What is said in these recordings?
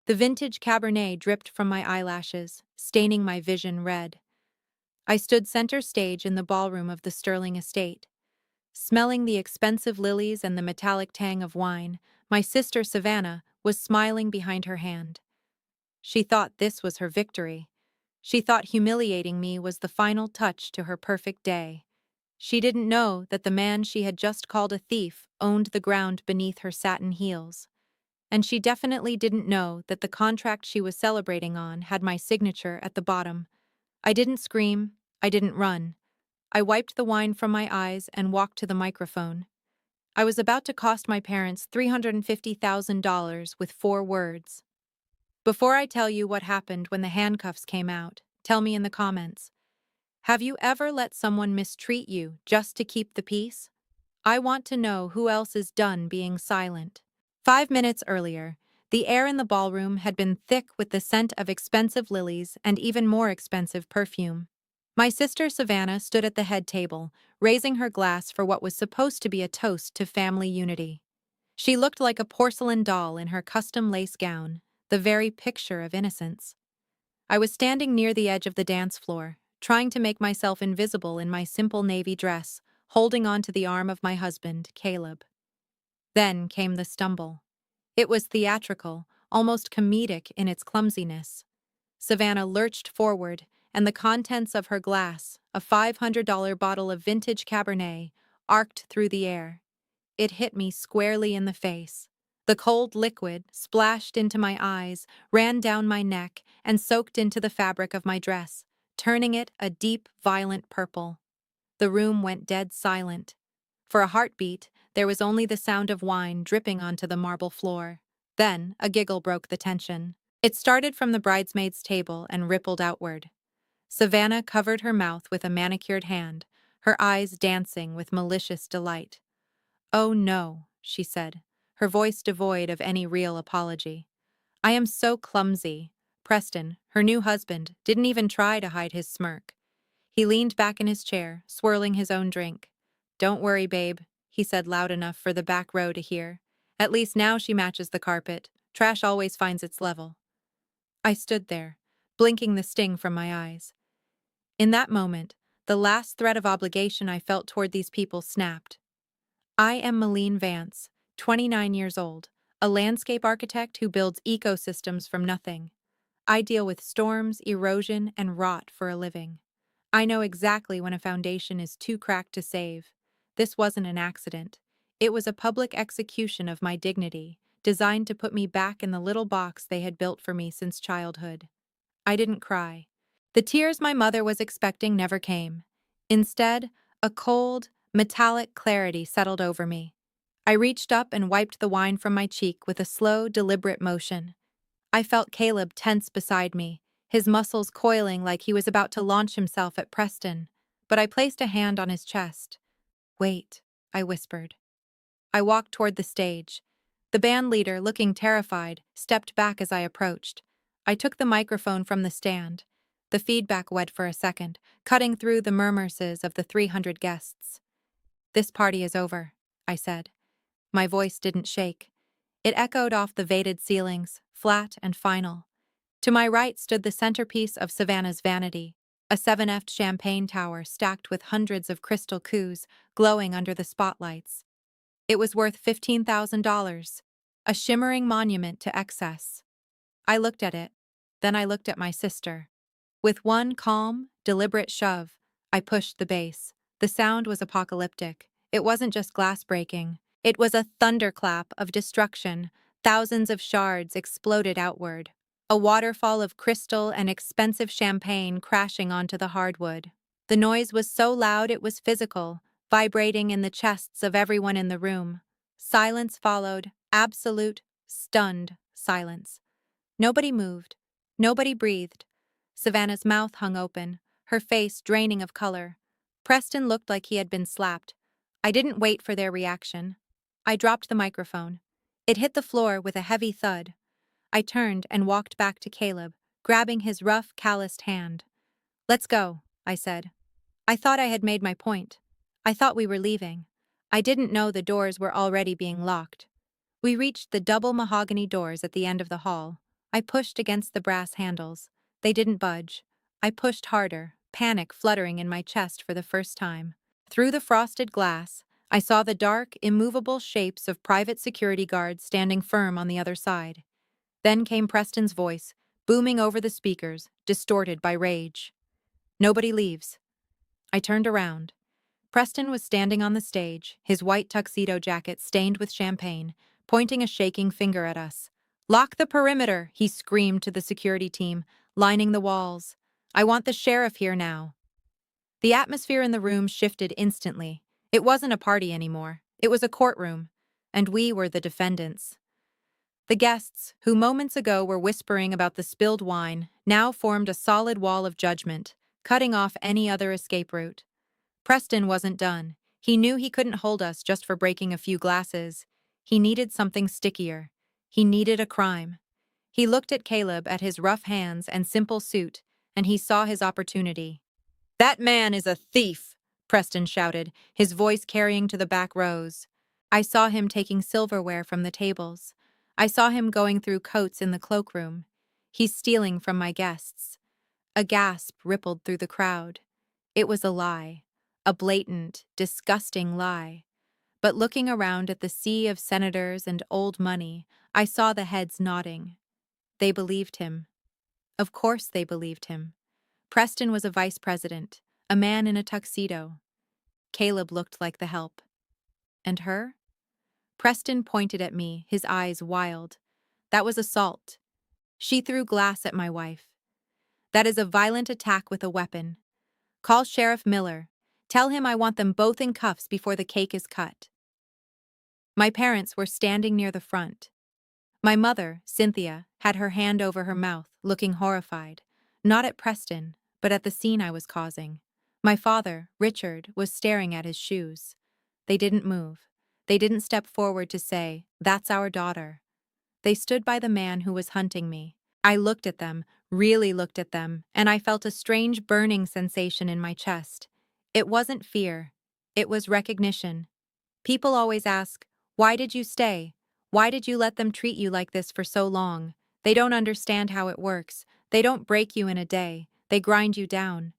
The vintage Cabernet dripped from my eyelashes, staining my vision red. I stood center stage in the ballroom of the Sterling estate. Smelling the expensive lilies and the metallic tang of wine, my sister Savannah was smiling behind her hand. She thought this was her victory. She thought humiliating me was the final touch to her perfect day. She didn't know that the man she had just called a thief owned the ground beneath her satin heels. And she definitely didn't know that the contract she was celebrating on had my signature at the bottom. I didn't scream. I didn't run. I wiped the wine from my eyes and walked to the microphone. I was about to cost my parents $350,000 with 4 words. Before I tell you what happened when the handcuffs came out, tell me in the comments. Have you ever let someone mistreat you just to keep the peace? I want to know who else is done being silent. 5 minutes earlier, the air in the ballroom had been thick with the scent of expensive lilies and even more expensive perfume. My sister Savannah stood at the head table, raising her glass for what was supposed to be a toast to family unity. She looked like a porcelain doll in her custom lace gown, the very picture of innocence. I was standing near the edge of the dance floor, trying to make myself invisible in my simple navy dress, holding on to the arm of my husband, Caleb. Then came the stumble. It was theatrical, almost comedic in its clumsiness. Savannah lurched forward, and the contents of her glass, a $500 bottle of vintage Cabernet, arced through the air. It hit me squarely in the face. The cold liquid splashed into my eyes, ran down my neck, and soaked into the fabric of my dress, turning it a deep, violent purple. The room went dead silent. For a heartbeat, there was only the sound of wine dripping onto the marble floor. Then, a giggle broke the tension. It started from the bridesmaid's table and rippled outward. Savannah covered her mouth with a manicured hand, her eyes dancing with malicious delight. "Oh no," she said, her voice devoid of any real apology. "I am so clumsy." Preston, her new husband, didn't even try to hide his smirk. He leaned back in his chair, swirling his own drink. "Don't worry, babe," he said loud enough for the back row to hear. "At least now she matches the carpet. Trash always finds its level." I stood there, blinking the sting from my eyes. In that moment, the last thread of obligation I felt toward these people snapped. I am Malene Vance, 29 years old, a landscape architect who builds ecosystems from nothing. I deal with storms, erosion, and rot for a living. I know exactly when a foundation is too cracked to save. This wasn't an accident. It was a public execution of my dignity, designed to put me back in the little box they had built for me since childhood. I didn't cry. The tears my mother was expecting never came. Instead, a cold, metallic clarity settled over me. I reached up and wiped the wine from my cheek with a slow, deliberate motion. I felt Caleb tense beside me, his muscles coiling like he was about to launch himself at Preston, but I placed a hand on his chest. "Wait," I whispered. I walked toward the stage. The band leader, looking terrified, stepped back as I approached. I took the microphone from the stand. The feedback wed for a second, cutting through the murmurs of the 300 guests. "This party is over," I said. My voice didn't shake. It echoed off the vated ceilings, flat and final. To my right stood the centerpiece of Savannah's vanity, a 7F'd champagne tower stacked with hundreds of crystal coups glowing under the spotlights. It was worth $15,000, a shimmering monument to excess. I looked at it, then I looked at my sister. With one calm, deliberate shove, I pushed the base. The sound was apocalyptic. It wasn't just glass breaking. It was a thunderclap of destruction. Thousands of shards exploded outward. A waterfall of crystal and expensive champagne crashing onto the hardwood. The noise was so loud it was physical, vibrating in the chests of everyone in the room. Silence followed, absolute, stunned silence. Nobody moved. Nobody breathed. Savannah's mouth hung open, her face draining of color. Preston looked like he had been slapped. I didn't wait for their reaction. I dropped the microphone. It hit the floor with a heavy thud. I turned and walked back to Caleb, grabbing his rough, calloused hand. "Let's go," I said. I thought I had made my point. I thought we were leaving. I didn't know the doors were already being locked. We reached the double mahogany doors at the end of the hall. I pushed against the brass handles. They didn't budge. I pushed harder, panic fluttering in my chest for the first time. Through the frosted glass, I saw the dark, immovable shapes of private security guards standing firm on the other side. Then came Preston's voice, booming over the speakers, distorted by rage. "Nobody leaves." I turned around. Preston was standing on the stage, his white tuxedo jacket stained with champagne, pointing a shaking finger at us. "Lock the perimeter," he screamed to the security team, lining the walls. "I want the sheriff here now." The atmosphere in the room shifted instantly. It wasn't a party anymore. It was a courtroom, and we were the defendants. The guests, who moments ago were whispering about the spilled wine, now formed a solid wall of judgment, cutting off any other escape route. Preston wasn't done. He knew he couldn't hold us just for breaking a few glasses. He needed something stickier. He needed a crime. He looked at Caleb, at his rough hands and simple suit, and he saw his opportunity. "That man is a thief!" Preston shouted, his voice carrying to the back rows. I saw him taking silverware from the tables. I saw him going through coats in the cloakroom. "He's stealing from my guests." A gasp rippled through the crowd. It was a lie. A blatant, disgusting lie. But looking around at the sea of senators and old money, I saw the heads nodding. They believed him. Of course they believed him. Preston was a vice president, a man in a tuxedo. Caleb looked like the help. And her? Preston pointed at me, his eyes wild. "That was assault. She threw glass at my wife. That is a violent attack with a weapon. Call Sheriff Miller. Tell him I want them both in cuffs before the cake is cut." My parents were standing near the front. My mother, Cynthia, had her hand over her mouth, looking horrified, not at Preston, but at the scene I was causing. My father, Richard, was staring at his shoes. They didn't move. They didn't step forward to say, "That's our daughter." They stood by the man who was hunting me. I looked at them, really looked at them, and I felt a strange burning sensation in my chest. It wasn't fear. It was recognition. People always ask, "Why did you stay? Why did you let them treat you like this for so long?" They don't understand how it works. They don't break you in a day. They grind you down.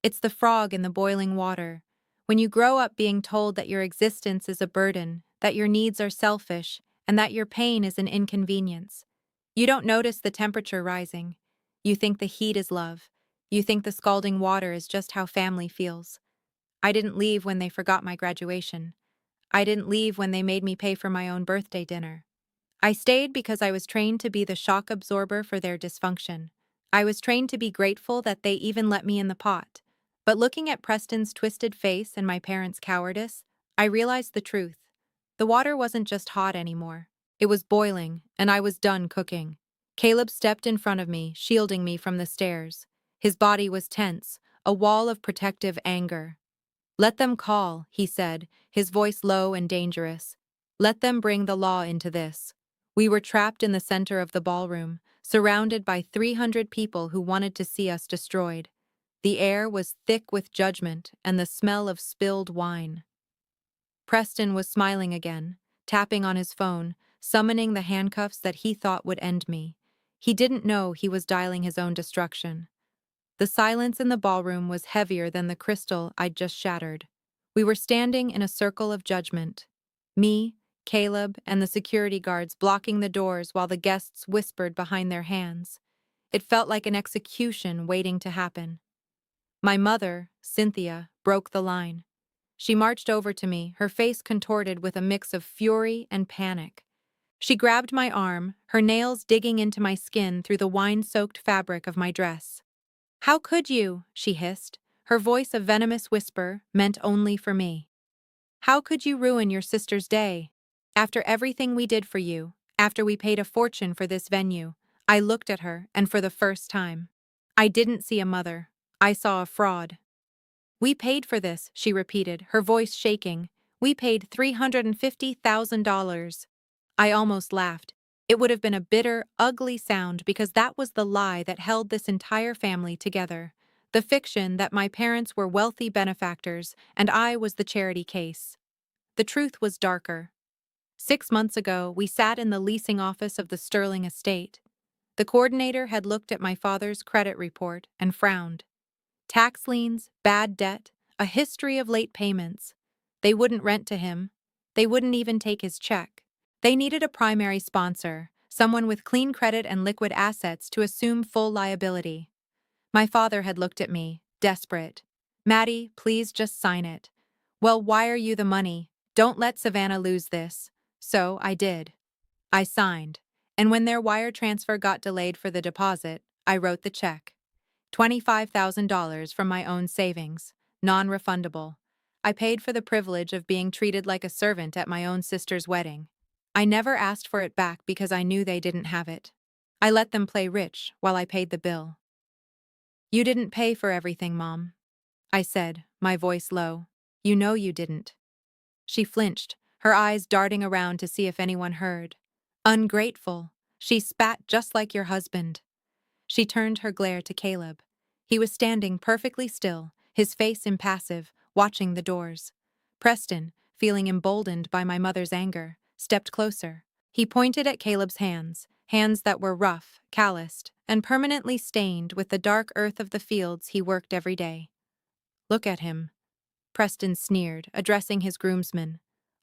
It's the frog in the boiling water. When you grow up being told that your existence is a burden, that your needs are selfish, and that your pain is an inconvenience, you don't notice the temperature rising. You think the heat is love. You think the scalding water is just how family feels. I didn't leave when they forgot my graduation. I didn't leave when they made me pay for my own birthday dinner. I stayed because I was trained to be the shock absorber for their dysfunction. I was trained to be grateful that they even let me in the pot. But looking at Preston's twisted face and my parents' cowardice, I realized the truth. The water wasn't just hot anymore. It was boiling, and I was done cooking. Caleb stepped in front of me, shielding me from the stairs. His body was tense, a wall of protective anger. "Let them call," he said, his voice low and dangerous. "Let them bring the law into this." We were trapped in the center of the ballroom, surrounded by 300 people who wanted to see us destroyed. The air was thick with judgment and the smell of spilled wine. Preston was smiling again, tapping on his phone, summoning the handcuffs that he thought would end me. He didn't know he was dialing his own destruction. The silence in the ballroom was heavier than the crystal I'd just shattered. We were standing in a circle of judgment. Me, Caleb, and the security guards blocking the doors while the guests whispered behind their hands. It felt like an execution waiting to happen. My mother, Cynthia, broke the line. She marched over to me, her face contorted with a mix of fury and panic. She grabbed my arm, her nails digging into my skin through the wine-soaked fabric of my dress. "How could you?" she hissed, her voice a venomous whisper meant only for me. "How could you ruin your sister's day? After everything we did for you, after we paid a fortune for this venue." I looked at her, and for the first time, I didn't see a mother. I saw a fraud. "We paid for this," she repeated, her voice shaking. "We paid $350,000. I almost laughed. It would have been a bitter, ugly sound because that was the lie that held this entire family together. The fiction that my parents were wealthy benefactors and I was the charity case. The truth was darker. 6 months ago, we sat in the leasing office of the Sterling estate. The coordinator had looked at my father's credit report and frowned. Tax liens, bad debt, a history of late payments. They wouldn't rent to him. They wouldn't even take his check. They needed a primary sponsor, someone with clean credit and liquid assets to assume full liability. My father had looked at me, desperate. Maddie, please just sign it. Well, wire you the money. Don't let Savannah lose this. So I did. I signed. And when their wire transfer got delayed for the deposit, I wrote the check. $25,000 from my own savings, non-refundable. I paid for the privilege of being treated like a servant at my own sister's wedding. I never asked for it back because I knew they didn't have it. I let them play rich while I paid the bill. You didn't pay for everything, Mom, I said, my voice low. You know you didn't. She flinched, her eyes darting around to see if anyone heard. Ungrateful. She spat just like your husband. She turned her glare to Caleb. He was standing perfectly still, his face impassive, watching the doors. Preston, feeling emboldened by my mother's anger, stepped closer. He pointed at Caleb's hands, hands that were rough, calloused, and permanently stained with the dark earth of the fields he worked every day. Look at him, Preston sneered, addressing his groomsmen.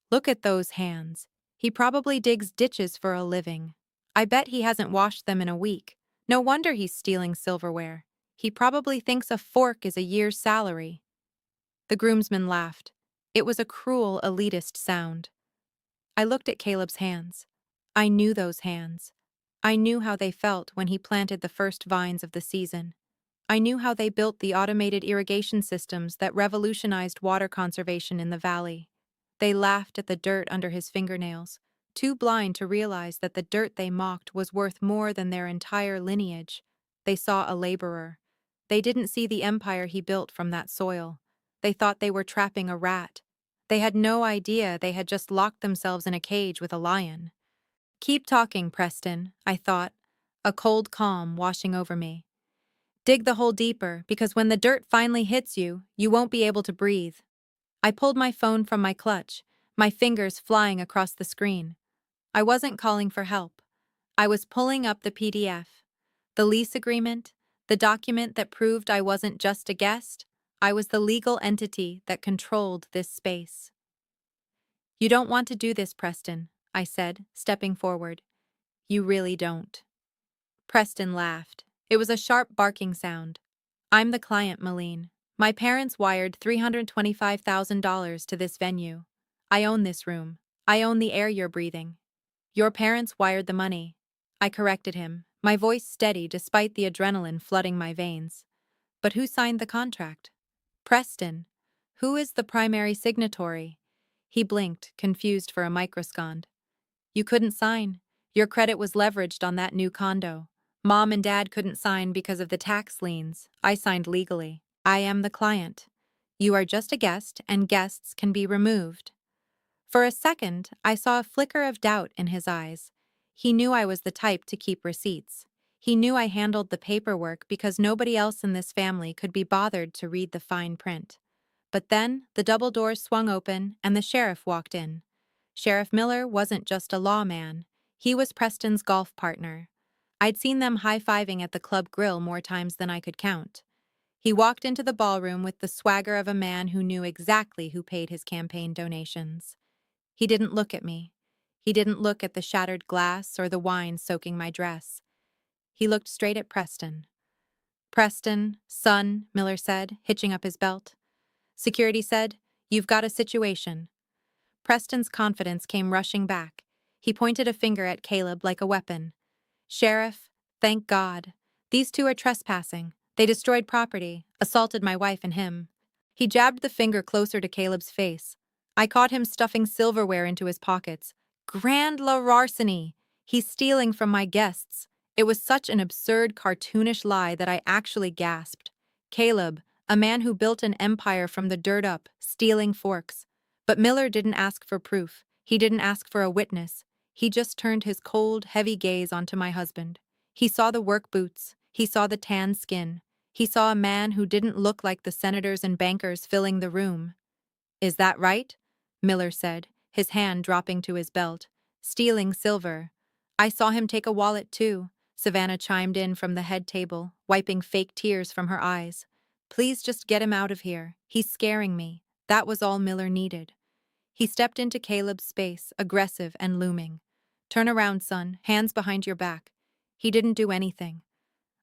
Look at those hands. He probably digs ditches for a living. I bet he hasn't washed them in a week. No wonder he's stealing silverware. He probably thinks a fork is a year's salary. The groomsmen laughed. It was a cruel, elitist sound. I looked at Caleb's hands. I knew those hands. I knew how they felt when he planted the first vines of the season. I knew how they built the automated irrigation systems that revolutionized water conservation in the valley. They laughed at the dirt under his fingernails, too blind to realize that the dirt they mocked was worth more than their entire lineage. They saw a laborer. They didn't see the empire he built from that soil. They thought they were trapping a rat. They had no idea they had just locked themselves in a cage with a lion. Keep talking, Preston, I thought, a cold calm washing over me. Dig the hole deeper, because when the dirt finally hits you, you won't be able to breathe. I pulled my phone from my clutch, my fingers flying across the screen. I wasn't calling for help. I was pulling up the PDF. The lease agreement, the document that proved I wasn't just a guest, I was the legal entity that controlled this space. You don't want to do this, Preston, I said, stepping forward. You really don't. Preston laughed. It was a sharp barking sound. I'm the client, Malene. My parents wired $325,000 to this venue. I own this room. I own the air you're breathing. Your parents wired the money. I corrected him, my voice steady despite the adrenaline flooding my veins. But who signed the contract? Preston. Who is the primary signatory? He blinked, confused for a microsecond. You couldn't sign. Your credit was leveraged on that new condo. Mom and Dad couldn't sign because of the tax liens. I signed legally. I am the client. You are just a guest, and guests can be removed. For a second, I saw a flicker of doubt in his eyes. He knew I was the type to keep receipts. He knew I handled the paperwork because nobody else in this family could be bothered to read the fine print. But then, the double doors swung open, and the sheriff walked in. Sheriff Miller wasn't just a lawman. He was Preston's golf partner. I'd seen them high-fiving at the club grill more times than I could count. He walked into the ballroom with the swagger of a man who knew exactly who paid his campaign donations. He didn't look at me. He didn't look at the shattered glass or the wine soaking my dress. He looked straight at Preston. Preston, son, Miller said, hitching up his belt. Security said, "You've got a situation." Preston's confidence came rushing back. He pointed a finger at Caleb like a weapon. Sheriff, thank God. These two are trespassing. They destroyed property, assaulted my wife and him. He jabbed the finger closer to Caleb's face. I caught him stuffing silverware into his pockets. Grand larceny! He's stealing from my guests. It was such an absurd, cartoonish lie that I actually gasped. Caleb, a man who built an empire from the dirt up, stealing forks. But Miller didn't ask for proof. He didn't ask for a witness. He just turned his cold, heavy gaze onto my husband. He saw the work boots. He saw the tan skin. He saw a man who didn't look like the senators and bankers filling the room. Is that right? Miller said, his hand dropping to his belt. Stealing silver. I saw him take a wallet too. Savannah chimed in from the head table, wiping fake tears from her eyes. Please just get him out of here. He's scaring me. That was all Miller needed. He stepped into Caleb's space, aggressive and looming. Turn around, son, hands behind your back. He didn't do anything.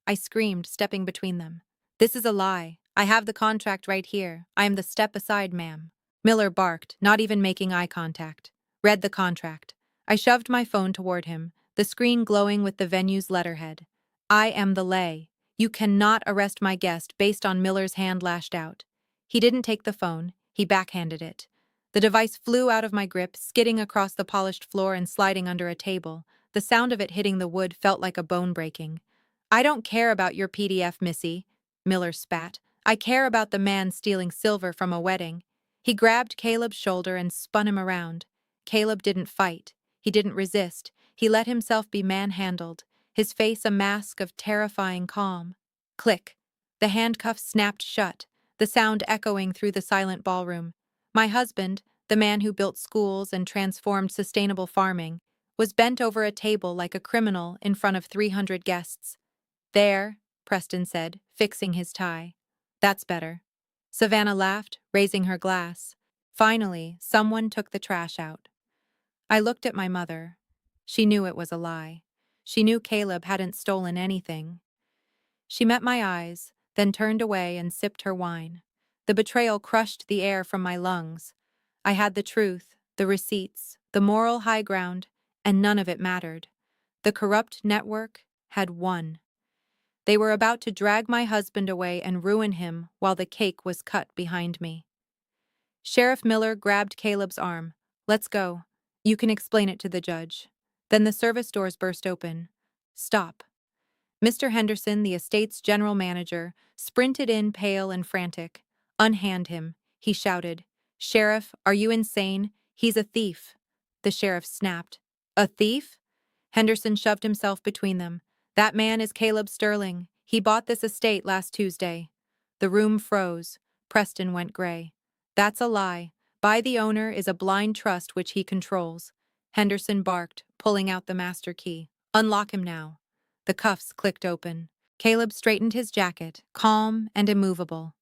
I screamed, stepping between them. This is a lie. I have the contract right here. I am the step aside, ma'am. Miller barked, not even making eye contact. Read the contract. I shoved my phone toward him, the screen glowing with the venue's letterhead. I am the lay. You cannot arrest my guest based on Miller's hand lashed out. He didn't take the phone. He backhanded it. The device flew out of my grip, skidding across the polished floor and sliding under a table. The sound of it hitting the wood felt like a bone breaking. I don't care about your PDF, Missy, Miller spat. I care about the man stealing silver from a wedding. He grabbed Caleb's shoulder and spun him around. Caleb didn't fight. He didn't resist. He let himself be manhandled, his face a mask of terrifying calm. Click. The handcuffs snapped shut, the sound echoing through the silent ballroom. My husband, the man who built schools and transformed sustainable farming, was bent over a table like a criminal in front of 300 guests. There, Preston said, fixing his tie. That's better. Savannah laughed, raising her glass. Finally, someone took the trash out. I looked at my mother. She knew it was a lie. She knew Caleb hadn't stolen anything. She met my eyes, then turned away and sipped her wine. The betrayal crushed the air from my lungs. I had the truth, the receipts, the moral high ground, and none of it mattered. The corrupt network had won. They were about to drag my husband away and ruin him while the cake was cut behind me. Sheriff Miller grabbed Caleb's arm. Let's go. You can explain it to the judge. Then the service doors burst open. Stop. Mr. Henderson, the estate's general manager, sprinted in pale and frantic. Unhand him, he shouted. Sheriff, are you insane? He's a thief. The sheriff snapped. A thief? Henderson shoved himself between them. That man is Caleb Sterling. He bought this estate last Tuesday. The room froze. Preston went gray. That's a lie. By the owner is a blind trust which he controls. Henderson barked, pulling out the master key. Unlock him now. The cuffs clicked open. Caleb straightened his jacket, calm and immovable.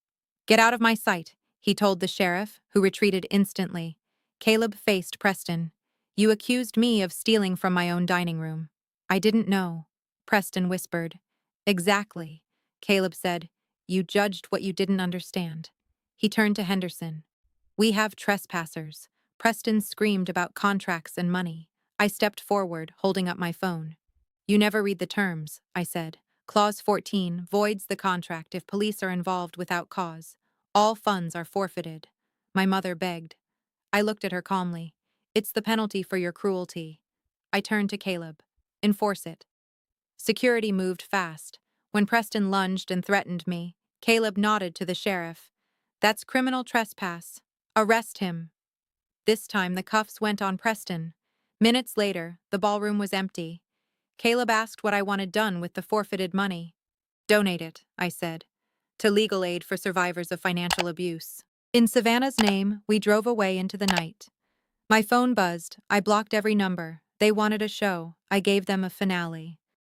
Get out of my sight, he told the sheriff, who retreated instantly. Caleb faced Preston. You accused me of stealing from my own dining room. I didn't know. Preston whispered. Exactly, Caleb said. You judged what you didn't understand. He turned to Henderson. We have trespassers. Preston screamed about contracts and money. I stepped forward, holding up my phone. You never read the terms, I said. Clause 14 voids the contract if police are involved without cause. All funds are forfeited. My mother begged. I looked at her calmly. It's the penalty for your cruelty. I turned to Caleb. Enforce it. Security moved fast. When Preston lunged and threatened me, Caleb nodded to the sheriff. That's criminal trespass. Arrest him. This time the cuffs went on Preston. Minutes later, the ballroom was empty. Caleb asked what I wanted done with the forfeited money. Donate it, I said, to legal aid for survivors of financial abuse. In Savannah's name, we drove away into the night. My phone buzzed. I blocked every number. They wanted a show. I gave them a finale.